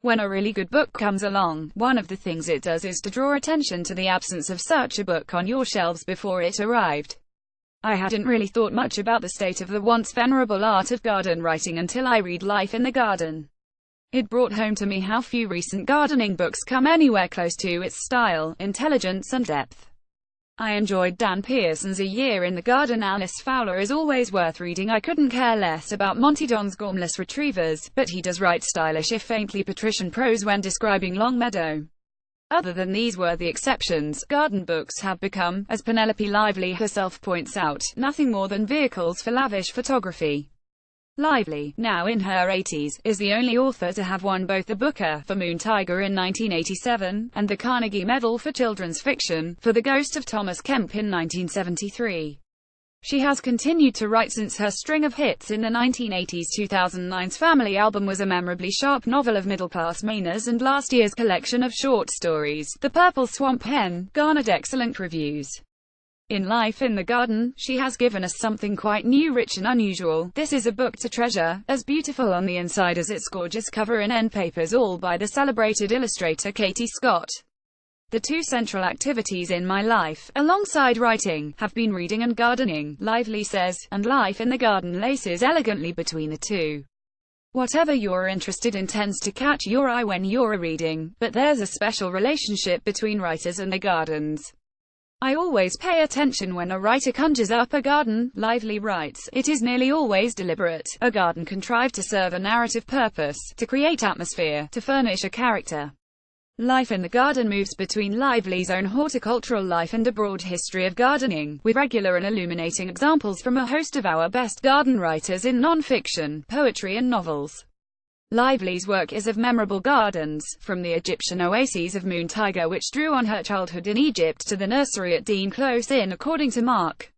When a really good book comes along, one of the things it does is to draw attention to the absence of such a book on your shelves before it arrived. I hadn't really thought much about the state of the once venerable art of garden writing until I read Life in the Garden. It brought home to me how few recent gardening books come anywhere close to its style, intelligence and depth. I enjoyed Dan Pearson's A Year in the Garden. Alice Fowler is always worth reading. I couldn't care less about Monty Don's Gormless Retrievers, but he does write stylish if faintly patrician prose when describing Longmeadow. Other than these worthy exceptions, garden books have become, as Penelope Lively herself points out, nothing more than vehicles for lavish photography. Lively, now in her 80s, is the only author to have won both the Booker for Moon Tiger in 1987, and the Carnegie Medal for Children's Fiction, for The Ghost of Thomas Kemp in 1973. She has continued to write since her string of hits in the 1980s. 2009's Family album was a memorably sharp novel of middle-class manners, and last year's collection of short stories, The Purple Swamp Hen, garnered excellent reviews. In Life in the Garden, she has given us something quite new, rich and unusual. This is a book to treasure, as beautiful on the inside as its gorgeous cover and end papers, all by the celebrated illustrator Katie Scott. The two central activities in my life, alongside writing, have been reading and gardening, Lively says, and Life in the Garden laces elegantly between the two. Whatever you're interested in tends to catch your eye when you're reading, but there's a special relationship between writers and their gardens. I always pay attention when a writer conjures up a garden, Lively writes. It is nearly always deliberate, a garden contrived to serve a narrative purpose, to create atmosphere, to furnish a character. Life in the Garden moves between Lively's own horticultural life and a broad history of gardening, with regular and illuminating examples from a host of our best garden writers in non-fiction, poetry and novels. Lively's work is of memorable gardens, from the Egyptian oases of Moon Tiger which drew on her childhood in Egypt to the nursery at Dean Close Inn. According to Mark,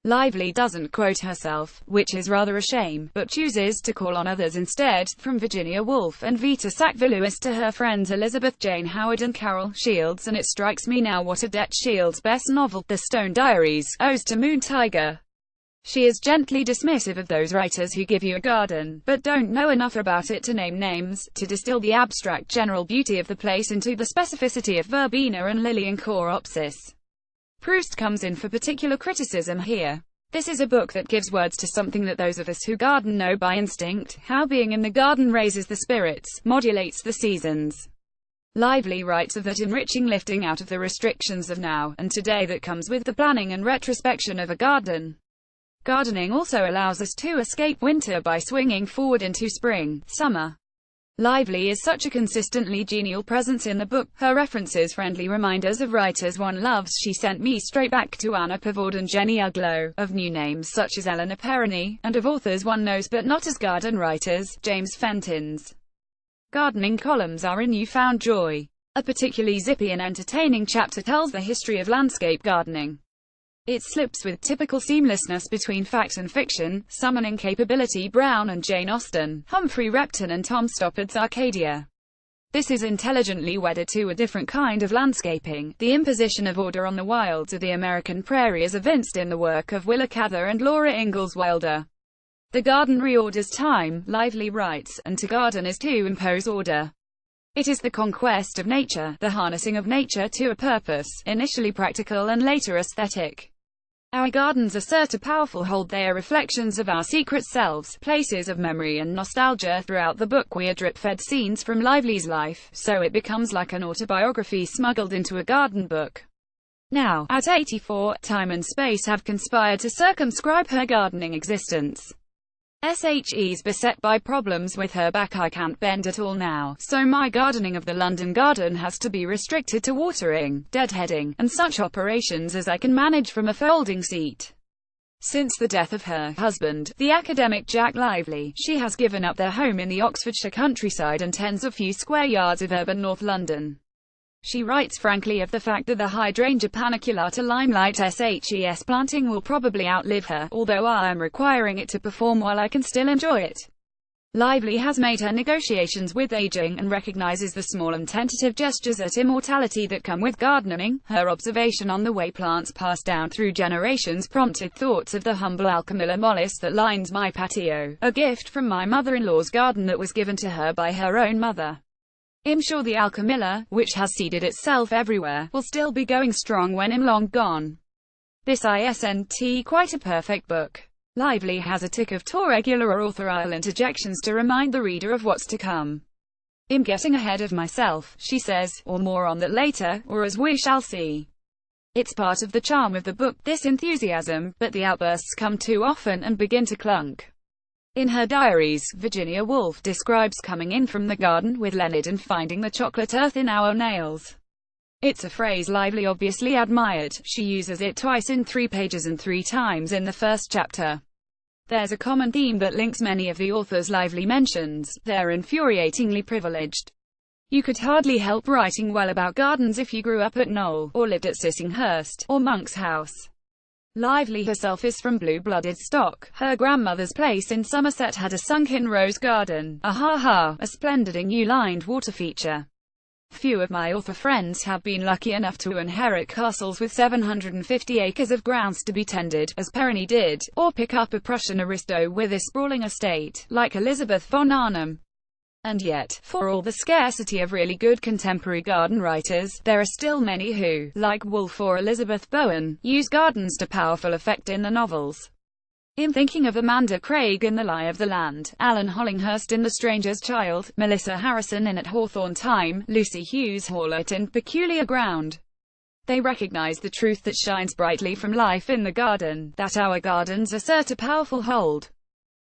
Lively doesn't quote herself, which is rather a shame, but chooses to call on others instead, from Virginia Woolf and Vita Sackville-Lewis to her friends Elizabeth Jane Howard and Carol Shields, and it strikes me now what a debt Shields' best novel, The Stone Diaries, owes to Moon Tiger. She is gently dismissive of those writers who give you a garden, but don't know enough about it to name names, to distill the abstract general beauty of the place into the specificity of verbena and lilian coreopsis. Proust comes in for particular criticism here. This is a book that gives words to something that those of us who garden know by instinct, how being in the garden raises the spirits, modulates the seasons. Lively writes of that enriching lifting out of the restrictions of now and today that comes with the planning and retrospection of a garden. Gardening also allows us to escape winter by swinging forward into spring, summer. Lively is such a consistently genial presence in the book, her references friendly reminders of writers one loves. She sent me straight back to Anna Pavord and Jenny Uglow, of new names such as Eleanor Perroni, and of authors one knows but not as garden writers, James Fenton's gardening columns are a newfound joy. A particularly zippy and entertaining chapter tells the history of landscape gardening. It slips with typical seamlessness between fact and fiction, summoning capability Brown and Jane Austen, Humphrey Repton and Tom Stoppard's Arcadia. This is intelligently wedded to a different kind of landscaping. The imposition of order on the wilds of the American prairie is evinced in the work of Willa Cather and Laura Ingalls Wilder. The garden reorders time, Lively writes, and to garden is to impose order. It is the conquest of nature, the harnessing of nature to a purpose, initially practical and later aesthetic. Our gardens assert a powerful hold. They are reflections of our secret selves, places of memory and nostalgia. Throughout the book we are drip-fed scenes from Lively's life, so it becomes like an autobiography smuggled into a garden book. Now, at 84, time and space have conspired to circumscribe her gardening existence. She's beset by problems with her back. I can't bend at all now, so my gardening of the London garden has to be restricted to watering, deadheading, and such operations as I can manage from a folding seat. Since the death of her husband, the academic Jack Lively, she has given up their home in the Oxfordshire countryside and tends a few square yards of urban North London. She writes frankly of the fact that the hydrangea paniculata limelight SHES planting will probably outlive her, although I am requiring it to perform while I can still enjoy it. Lively has made her negotiations with aging and recognizes the small and tentative gestures at immortality that come with gardening. Her observation on the way plants pass down through generations prompted thoughts of the humble Alchemilla mollis that lines my patio, a gift from my mother-in-law's garden that was given to her by her own mother. I'm sure the Alchemilla, which has seeded itself everywhere, will still be going strong when I'm long gone. This isn't quite a perfect book. Lively has a tick of too regular or authorial interjections to remind the reader of what's to come. I'm getting ahead of myself, she says, or more on that later, or as we shall see. It's part of the charm of the book, this enthusiasm, but the outbursts come too often and begin to clunk. In her diaries, Virginia Woolf describes coming in from the garden with Leonard and finding the chocolate earth in our nails. It's a phrase Lively obviously admired. She uses it twice in 3 pages and 3 times in the first chapter. There's a common theme that links many of the authors Lively mentions: they're infuriatingly privileged. You could hardly help writing well about gardens if you grew up at Knoll, or lived at Sissinghurst, or Monk's House. Lively herself is from blue-blooded stock. Her grandmother's place in Somerset had a sunken rose garden, a splendid inu-lined water feature. Few of my author friends have been lucky enough to inherit castles with 750 acres of grounds to be tended, as Perrine did, or pick up a Prussian aristo with a sprawling estate, like Elizabeth von Arnhem. And yet, for all the scarcity of really good contemporary garden writers, there are still many who, like Woolf or Elizabeth Bowen, use gardens to powerful effect in the novels. I'm thinking of Amanda Craig in The Lie of the Land, Alan Hollinghurst in The Stranger's Child, Melissa Harrison in At Hawthorne Time, Lucy Hughes Hawlett in Peculiar Ground. They recognize the truth that shines brightly from life in the garden, that our gardens assert a powerful hold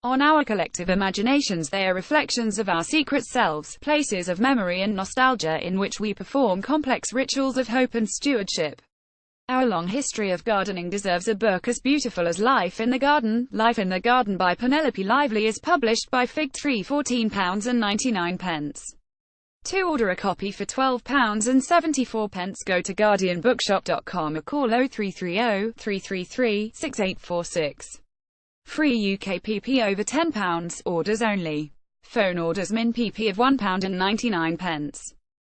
on our collective imaginations. They are reflections of our secret selves, places of memory and nostalgia in which we perform complex rituals of hope and stewardship. Our long history of gardening deserves a book as beautiful as Life in the Garden. Life in the Garden by Penelope Lively is published by Fig 3, £14.99. To order a copy for £12.74, go to guardianbookshop.com or call 0330 333 6846. Free UK PP over £10, orders only. Phone orders min PP of £1.99.